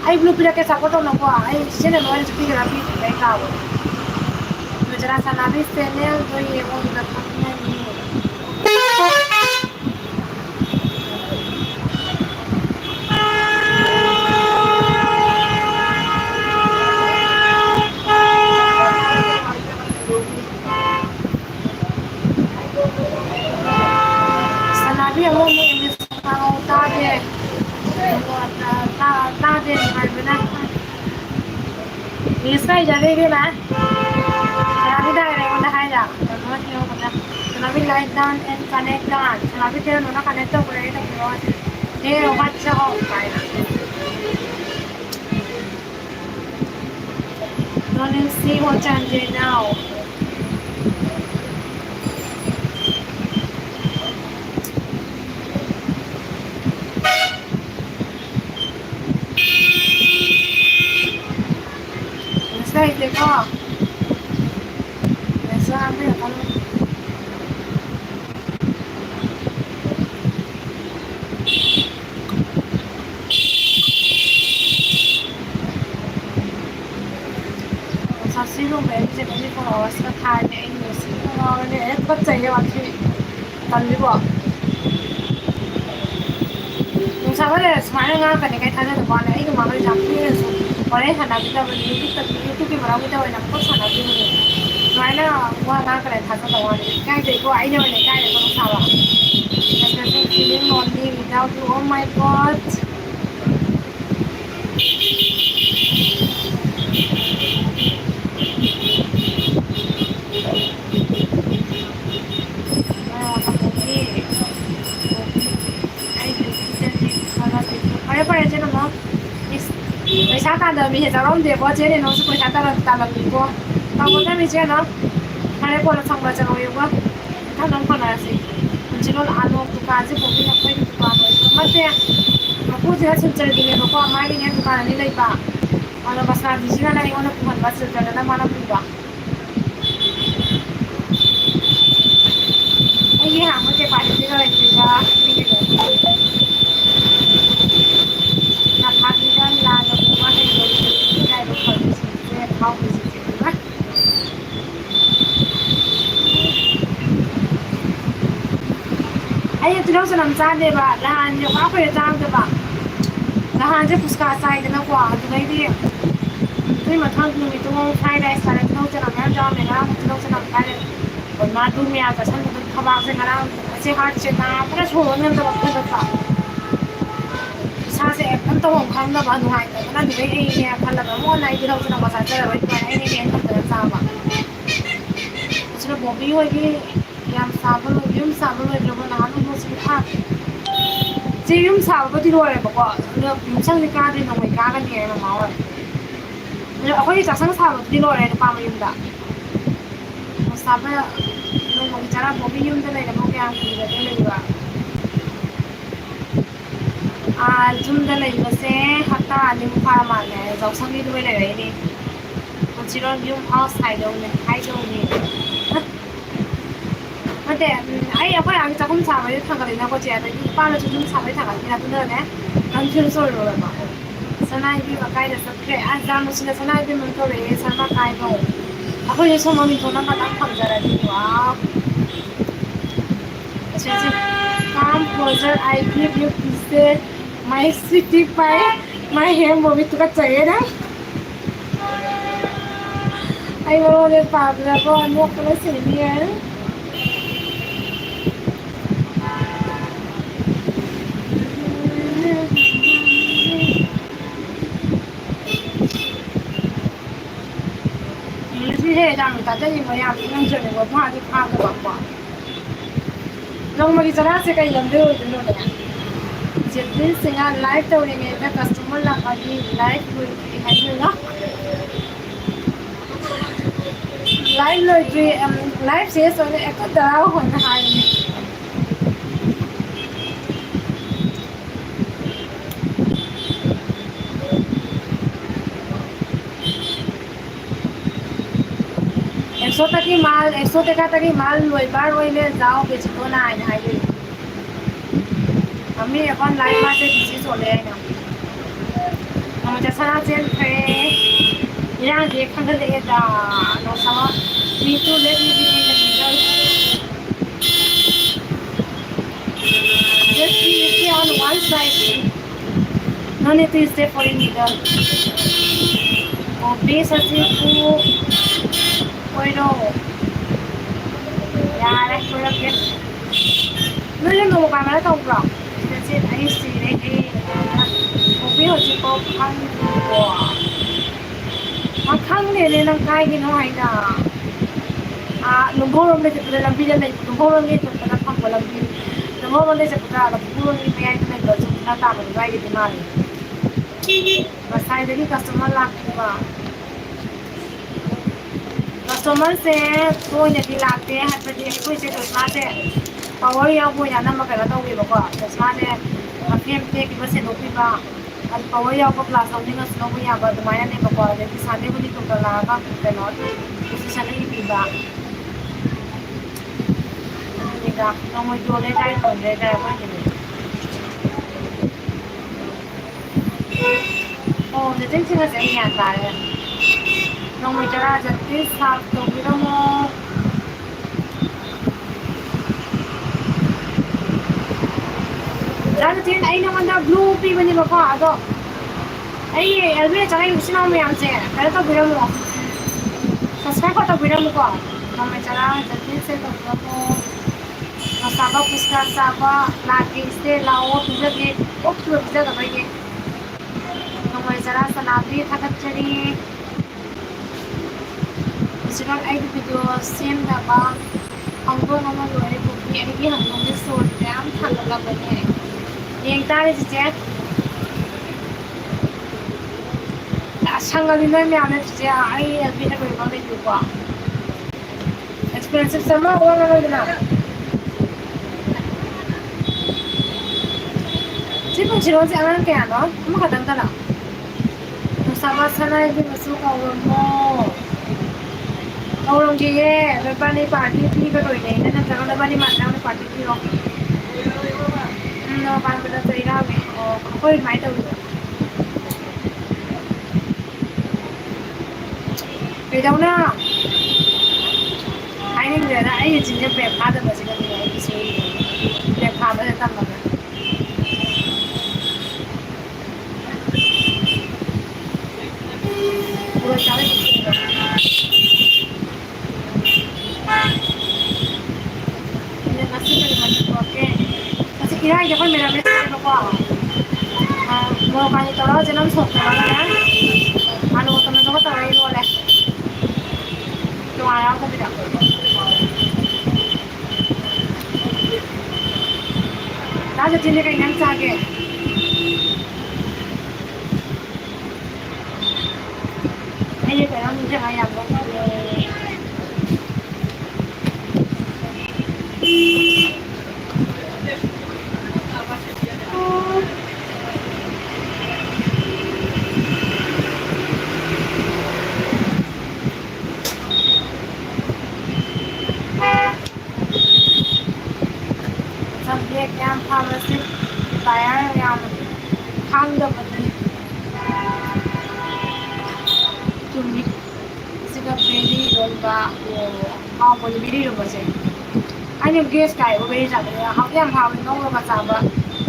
Ay belum pilih ke support orang apa. Ay sini orang sepi rapi kayak kau. Menjelaskan nabi channel tu yang orang datangnya ni. Sabi mo mo imbis na ako tade. Tade naman na. Isay jadi di ba? Sabi dahil ay wala kaya. Ano yung wala. Sabi light down and connect down. Sabi kaya nuna connect ko rin ito ko. Eh, what siya ko kaya. Don't you see what I'm doing now? Isay ko. Sabi ako. 사실은 왠지 미국 나왔을 때 다행히 뉴스에 갑자기 완전히 달리고 용사가 스마일가 그러니까 다들 말해 이거 말을 잡히면서 말해 하나 보다 보니 유튜브 말하고 있다 보니 꼭 하나 보니 스마일가 뭐나 그래 다들 나와니 까이도 이거 아이디어 내 까이도 너무 사와 I'm just feeling lonely without you oh my god Người sáng ta đời mình hiện giờ ông để có chế thì nó sẽ quay sáng ta là mình qua và có cái mình chế nó hai cái con là xong là chẳng có quá ta nó còn là gì mình chỉ nó là ăn tụ cá chứ cũng là quay tụ cá rồi mất tiền mà cô chỉ là chân chơi đi nó qua mai đi nghe tụ cá đi lấy bạc mà nó bắt ra thì chỉ là này nó cũng vẫn bắt sự cho nên là mà nó bị bạc cái gì hàng cái bài thì là gì cả mình cái là phát đi ra là nó cũng có thể được cái được phần sẽ không bị gì hết ai itu dong senam sade ba lahan yung ako yung tang ba lahan je puska sai na kwa tu ngai di tu ma thang nu tu mo fried rice sare tu senam ya jam me na tu senam kare kon ma tu me aka san tu khaba se ngara se heart se na pura chho ngan da ba ta sa se an to hong khang da ba nu hai na di ei ne khan la mo nai di dong senam ba sa se ba ai ne ne ta ta sa ba chlo bo bi hoi bi yam sabalo yum sabalo jabo na no mo sin a je yum sabalo di lore ba ko no yum sang ni ka di no mai ka ka ni ma ma wa no a ko ni sang sabalo di lore ni pa ma yum da mo sabalo no mo jara bo bi yum da le mo kya ki da le ba a jum da le ba se hatta ni mu pa ma ne jok sang ni du le le ni mo chi ro yum outside do ne hai do ni 근데 아이 아빠 양이 조금 잡아야 타거든요. 거기 애들 이빨을 좀 잡아야 타거든요. 근데 남편 소리로 봐. 선아이비 가까이 돼서 그래. 아, 사무실에 선아이비 문토래. 설마 가이도. 아빠 예서 몸이 도나가 딱 감자라니. 와. 진짜 calm closer I give you kisses my sweetie pie my hair 몸이 똑같아 얘랑 아이 오늘 밥이라고 안 먹고 세미야 thế rằng taจะยังไงอ่ะนั่งเฉยๆว่าพ่อที่พาก็บอกว่าลงมาที่จะได้สิ่งที่ยังดูอยู่นู่นเนี่ยจะเป็นสิ่งที่ไลฟ์ตัวเองเนี่ยถ้า customer ละก็ดีไลฟ์คุยให้ดูเนาะไลฟ์เลยดีไลฟ์เสียส่วนเนี่ยก็ดาวคนหายExo teka taki mal loi bar roi le jao bechi to na ai hai le ami এখন live মাসে দিছি চলে না আমাদের সারা chain ফে yang dia kan le da no sama me to let me be in the middle just be on one side no need to stay for in middle oh base asi ku Bueno, ya después lo que no yo no กันมาแล้วตรงกรอบเป็นสิไอ้สีได้เองผมพี่หัวจิโก้ข้างหัวมาข้างเนี่ยเลยนังไก่กินหอยด่าlumpuh orang desa dalam bidan dan lumpuh orang itu pada pang dalam bidan lumpuh orang desa pada lumpuh orang ini yang kena kerja kita tak berbaik di mana masai dari customer laki ba customer se punya dilate hatta dia kuih se customer se power yang punya nama kerana tahu ni bawa customer se mafia kita kita se dopi ba al power yang apa kelas orang ni semua punya ba lumayan ni bawa jadi sana pun itu kalau apa kita not itu sana ini ba nó mới chua lấy đây còn lấy đây quá gì ồ thì chính là sẽ nhà tại nó mới cho ra giật cái sạp tụi cái đó mô ra thì ấy nó ăn blue pi bên mà có đó ấy elvi cho anh xin ông em sẽ cái đó bây giờ subscribe có bây giờ có nó mới cho ra giật cái sẽ tụi nó Sabah pusat Sabah lagi istilah pizza ke, pizza apa ini? Nomor jara sanabi thakat cari. Misalkan ada video same apa, anggur nomor dua itu ini anggur ni soal jam thakat lagi ni. Yang tadi je. Sangat ini ni ane je, ay lebih nak berapa juga. Expensive sama orang orang mana? 지금 지로지 않은 게 아니야? 엄마가 당다라. 사바사나에 비해서 가오르모. 가오르기에 레바니 파티 피가 도이네. 나는 저거 레바니 만나는 파티 피로. 너 반부터 저희가 거의 많이 더우죠. 왜냐면 아니 근데 나 아예 진짜 배 받은 거 지금 이게 배 받은 했단 말이야. Kira aja kan merah-merah itu kok. Mau kasih tahu jenam sok mana ya? Anu teman-teman tahu ini boleh. Cuma aku tidak. Dah jadi kayak yang sahaja. Ini kayak macam ayam boleh. Yang pharmacy bayar yang hang dapat cumi sega beli domba mau boleh beli domba sih hanya gas kayak beli jadi hak yang hak nong lo macam apa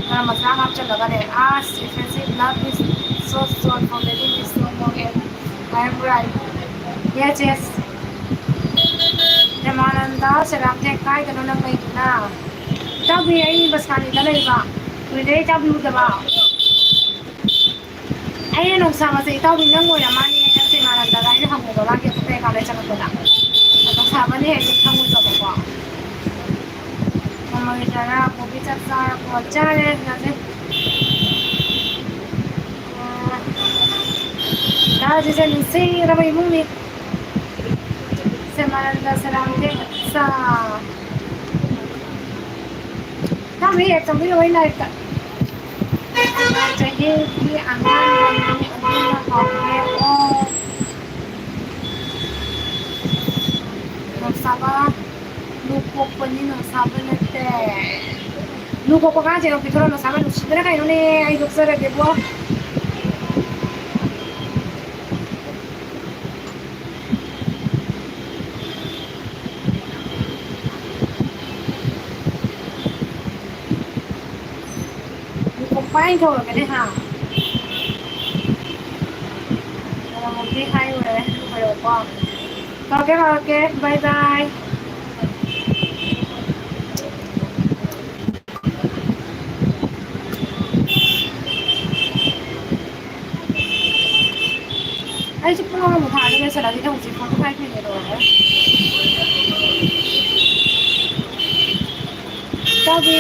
karena masalah apa cakap kan as expensive love is so for living is so long and I am right yes Ramananda sedang tekai kan orang baik na tapi ini bas kali dah lagi ba, boleh tapi udah ba. Ayah nong sama sih tapi nang gua yang mana yang sih mana dah lagi kamu dah lagi tu tekai kali cakap dah. Nong sama ni yang kamu dah ba. Mama bicara, aku bicara, aku cari nanti. Dah jadi ni sih ramai mungkin. Semalam dah serang deh sah. Kami yang sambil main naik tak. Jadi di angkat ini adalah kopi Sabah lupa punya Sabah nete. Lupa apa kan jadi kita orang Sabah lupa. Sebenarnya kan ini ayo besar dia buat. Quay thôi cái này hả? Là một cái hay rồi đấy, phải được không? Ok, bye bye. ngomong một tháng nên sẽ là đi đâu chỉ không hai chuyện rồi đấy. Tao đi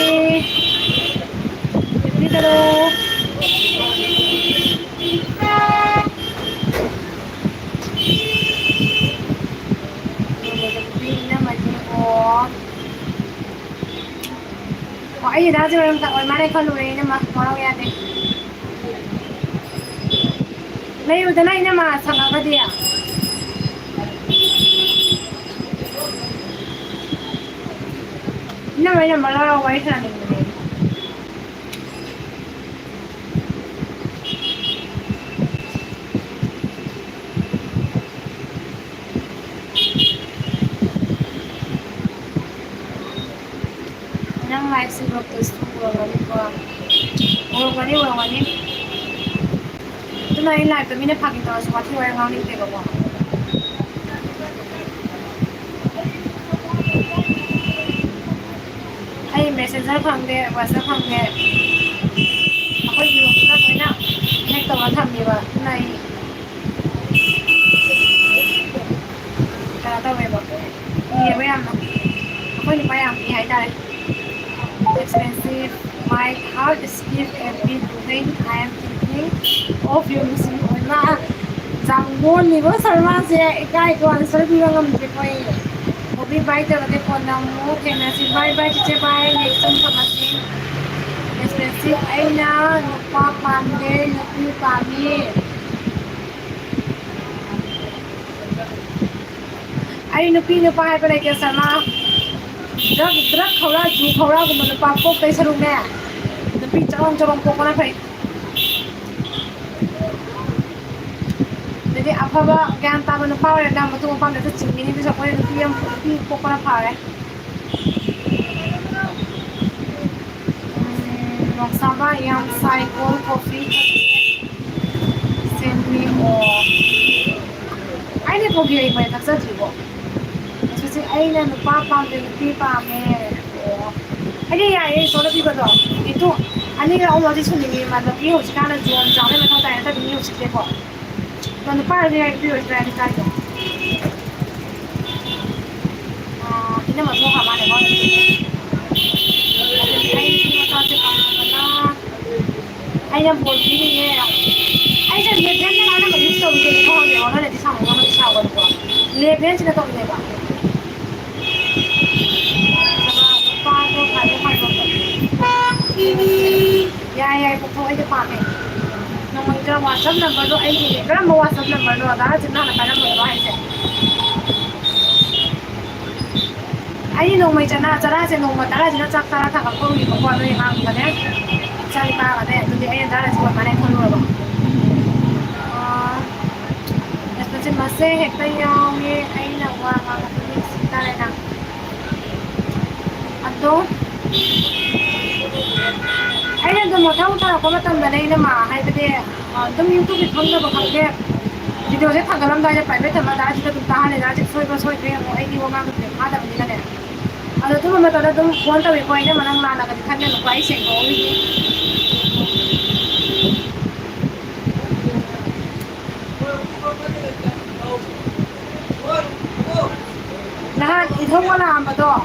đâu? Ay, dati walang taon, manay kaluri na marang yate. Layo, danay na masang ka diya. Naman na malaway sa namin. Nang live si Dr. Walang wani. Ito na yung live, kami na pakita sa wati walang wani teka ko. Ay, messenger phangde, WhatsApp phangde. Ako yung kami na. Next to what happened ba? Nay. Kaya tawag ba? Iya ba yan? Ako yung payang ihay tayo. Expensive. My heart is give every thing I am thinking of you missing on na 장본 이거 설마 제 이거 answer 비랑 안 되고요. 오비 바이트 어디 보나무 케나시 바이 바이 제 바이 넥슨 파마시 expensive 아이나 누파 판데 누피 파미 아이 누피 누파 할 거래 게 설마 드럭 khawra ju khawra ko man pa ko kai saru ne the pi chong ko na phai de afaba gyan ta man pa re da ma tu pa ne ta ching ni bi sa ko ne pi am pi ko na pha re nok saba yang cycle coffee send me or ai ne ko gi ai ba ta sa ji ko kasi ai na pa pa de pi pa me 아니 야, 얘 저러 비거든. 이또 아니가 어디 손님이 만나 비오 시간은 좀 전에 만 타다 했다 비오 시게 거. 너는 빨리 비오 시간에 가자. 이제 뭐 좋아 많이 먹어. ai đang buồn tí nghe ai sẽ liệt lên nó mà đi sâu thì con thì nó lại đi sang nó đi sao còn liệt lên chỉ là tội này bạn ya cũng thôi cho bạn này nó mình cho WhatsApp number đó anh thì cái mà WhatsApp number đó đã chính là cái number đó hay sẽ anh nó mình cho ra sẽ nó mà đã là chắc ta thằng con mình có quan hệ hàng cái đấy cari pa cái đấy thì anh đã là chỉ mà này không rồi especially mà sẽ hết tay nhau nghe anh là qua mà cái gì ta này nào anh anh là một tháng ta có một tuần này nè mà hay cái đấy tôi YouTube không được bằng cái video sẽ thằng cái làm đại phải biết thằng đại chỉ là tụi ta này đại chỉ soi cái anh đi qua cái phá đập như thế này tôi mà tao tôi quan tâm về quay nó mà đang làm là cái khăn này quay sẽ có gì là thì không có làm mà to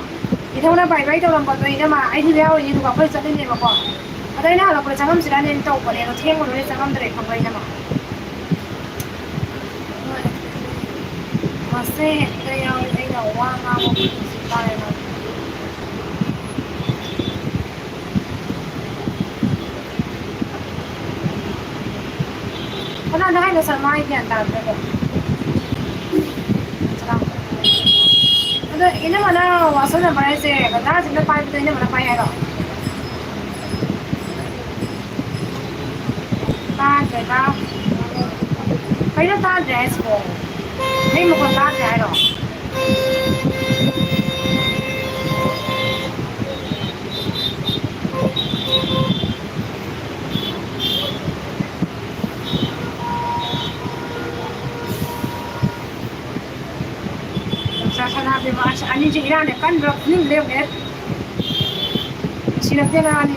thì không nó bày đâu làm còn tùy nhưng mà anh thì leo thì tụi phải dẫn lên mà còn ở đây nó là cái trang chỉ là nên tàu của này nó thêm một cái trang để không gây mà xe đây đây là hoa mà một cái này nó hay là sao mai hiện tại rồi ini mana wasana pada se kata cinta pai itu ini mana pai ada ta cái ta cái nó ta dress ko đây một con ta dress rồi sana be mas ani je irane kan rock ning le nge silate na ani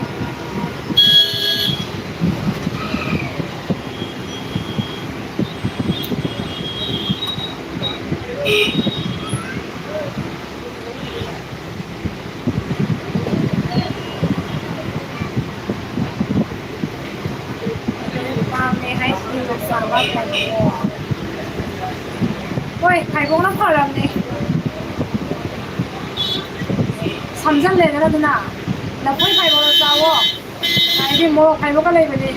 ว่าไข่โบเฮ้ยไข่โบน้ำพอแล้วนี่삼삼래 내가 누나 나 뿌리 파이버로 싸워 아이디 뭐 파이버가 레이블이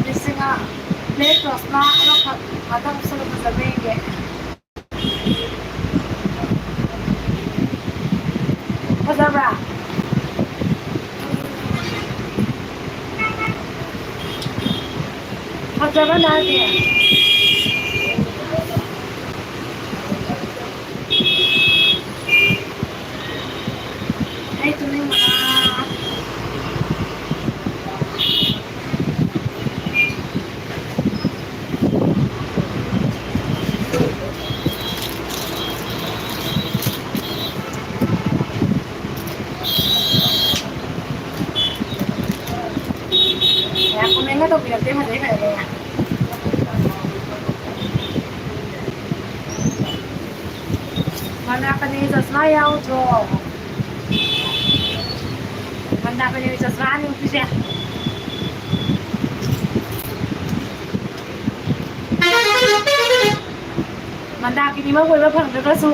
리스가 레이크로스나 아마 가다 없어서 잡히게 가자라 가자라 나한테 에이 좀 Ito pinagtima din kayo. Mana ka ni sa sayaw to. Mana ka ni sa sayaw to siya. Mana ka ni mo ba phang ka su.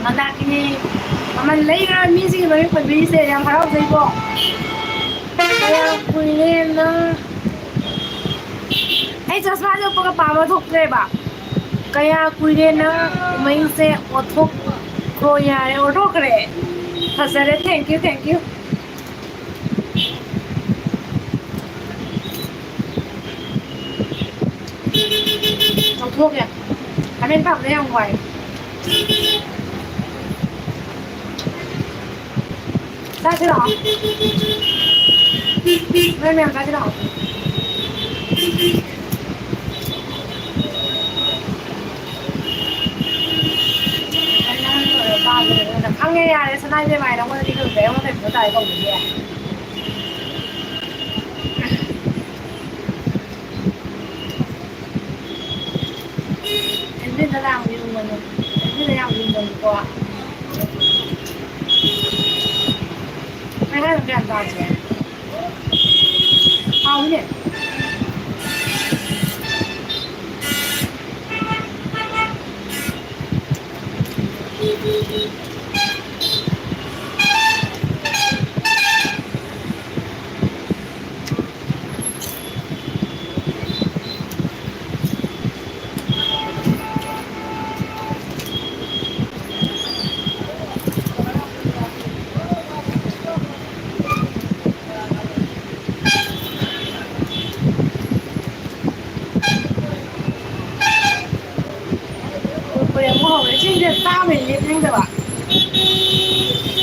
Mana ka ni man lấy ra mi si ba ko bi se yang harap dai ko. Kaya kunin na ay chasma jo pagkapama thukre ba kaya kuire na main se othok ko yare othokre hasare thank you othok ya kamen pap le yang wai ta chứ đó mấy mèo ta chứ đó ăn nghe à để nay bên mày nó có đi đường bé không thể có tài không gì à em biết nó làm gì mình em biết nó làm gì mình qua mấy hai thằng tiền tao chứ không nhỉ tao mình liệt nhanh được ạ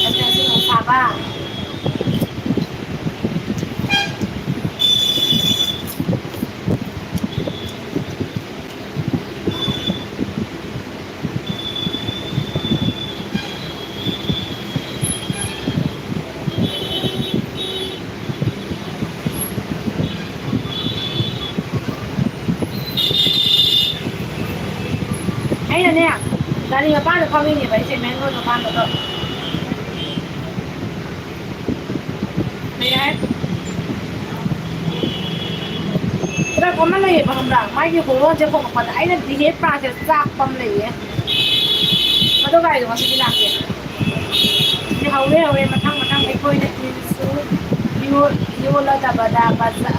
em sẽ xin một sạp à ấy là nè Dali nga paano kami ni ba? Kasi mengo na paano to? Ayan. Pero kung man lang eh, baka mrang. May yung kulong dyan kung kapag ay nagdihit process sa akpam lang eh. Matugay doon kasi pinakit. Hindi hawi matang ay ko yung natinsu. Yula daba sa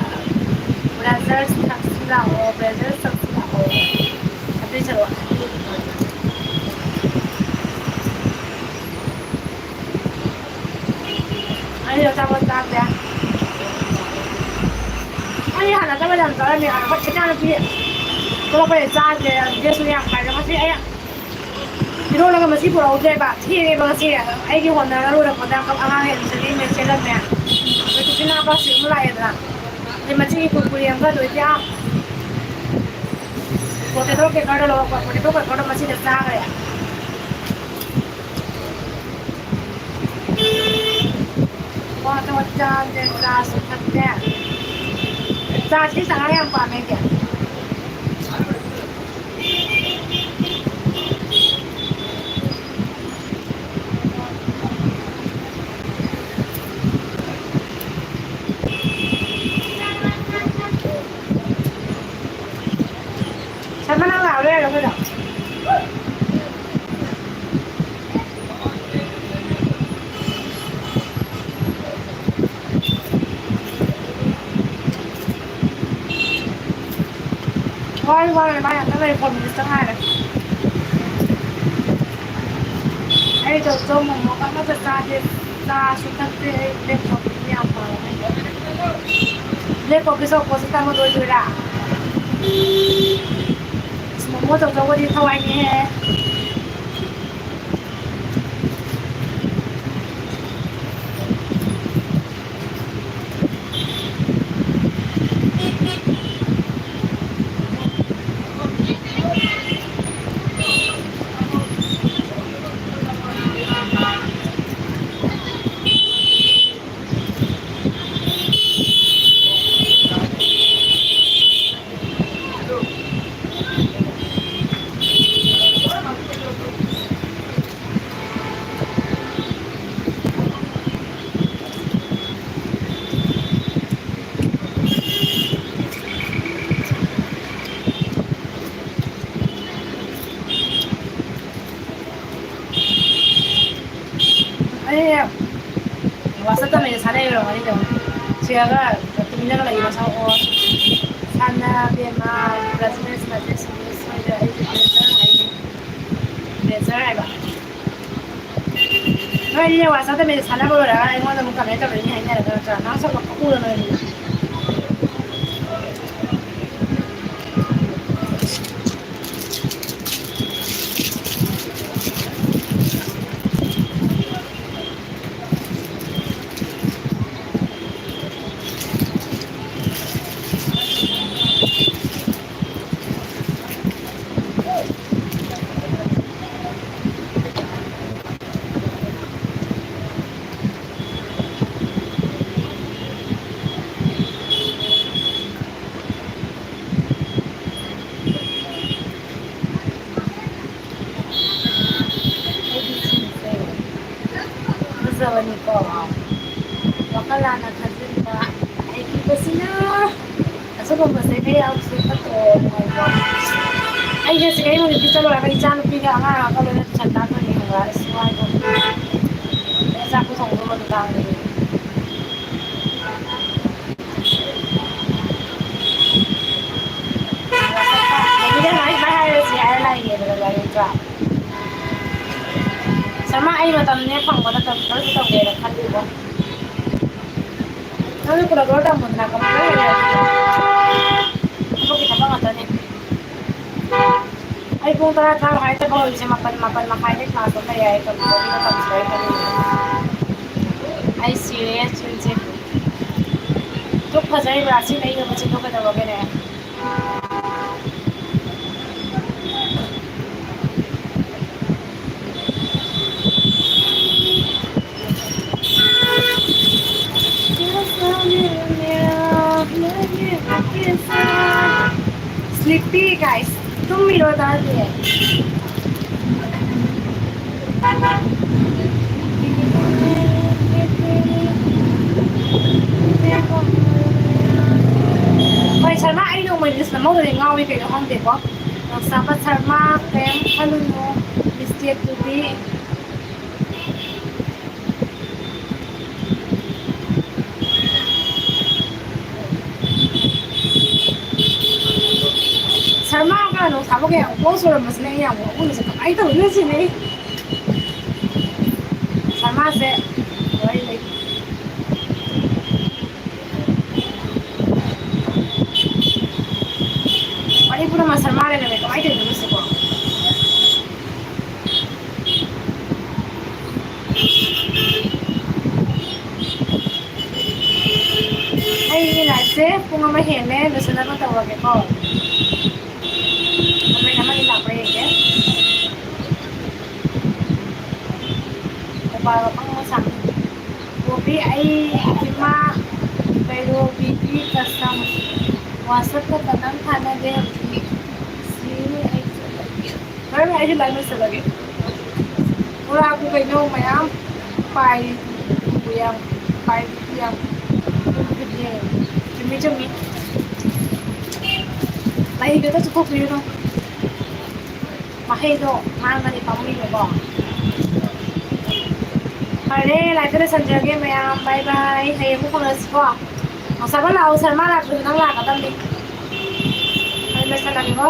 brothers sila o brothers sila o. At least ano. Ayo tawag ya. Ay hana tawag lang tawag niya. Bakit kita na piye? Kalau pada saat dia sudah kaya masih ayah. Dulu lagi masih pulau je ba. Tiada masih. Ayah kita nak lalu dah pada kau angan yang sedih macam mana? Itu kenapa sih mulai dah? Dia masih ikut kuliah kan tu dia. Potato ke kalau masih dah sah ya. Waktu macam dia suka Saat ini sangat yang pamer dia. 그죠? Quay lại anh đây còn một cái hai này. Ấy cho tôi một cái nó ta suốt thế để có cái nhau mà. Để có cái số có sự tăng đôi rồi đã. Một trong số đi thâu anh nhé. Ấy 와서 también sale lo bonito. Si haga, termina con la llevas a o sana bien mal, las veces más de eso de ahí de ser ahí va. No hay 와서 también sale por ahora, en cuando nunca me toca ni hay nada que no se lo juro no hay. Zawaniko. Wakala na kasi ba ay kita sila. Aso ba masay kaya ako sa to mo. Ay kasi kayo mo dito wala kay channel piga nga ako na chanta ko ni nga suway ko. Sa ko sa ulo ng tao ni. Hindi na may si airline ni ba yung drop. Sama ay matamnya pang wala ta pero sa gera khali ba. Ano ko nagro mo na kamay ya. Ako kita ba ngata ni. Ay kung tara ta kahit ba uli sa mapan makain na so kaya ito ko na tapos ay kani. Ay serious chunche. Tuk phajai rasi nahi ho bachino ka dawoge ne. Sleepy guys, तुम भी रोता है। Vậy Sharma ai đâu mình là mẫu người ngon vì cái không đẹp quá. Sabat Sharma tem halun mo mistake to be. Sharma nó tháo cái áo số là mà sẽ nhà của ông sẽ cái đầu nữa gì này. Sharma sẽ rồi lấy. Ini pun masal mare na ko ay din gusto ko. Ay nilase kung mahene gusto na tawag ko. May naman nila pre ke. Para pang masang. Kopi ay lima pero bibi kasam wasap ka tanang khana de Nói với ai lại mới sợ lagi. Ora aku kayo mayam pai yang gede. Cumi. Lahi kita cukup you know. ꯃꯍꯩꯗꯣ ꯃꯥꯡꯒꯅꯤ ꯄꯥꯝꯃꯨꯏꯕꯀꯣ ꯐꯔꯦ ꯂꯥꯏꯛꯇ ꯂꯣꯏꯁꯟꯖꯔꯒꯦ ꯃꯌꯥꯝ ꯕꯥꯏ ꯕꯥꯏ ꯍꯌꯦꯡ ꯑꯃꯨꯛ ꯐꯪꯉꯁꯤꯀꯣ ꯉꯁꯥꯏꯕ ꯂꯥꯛꯑꯣ ꯁꯔꯃ ꯂꯥꯛꯄꯁꯨ ꯅꯪ ꯂꯥꯛꯀꯗꯕꯅꯤ ꯑꯩ ꯂꯣꯏꯁꯜꯂꯒꯦꯀꯣ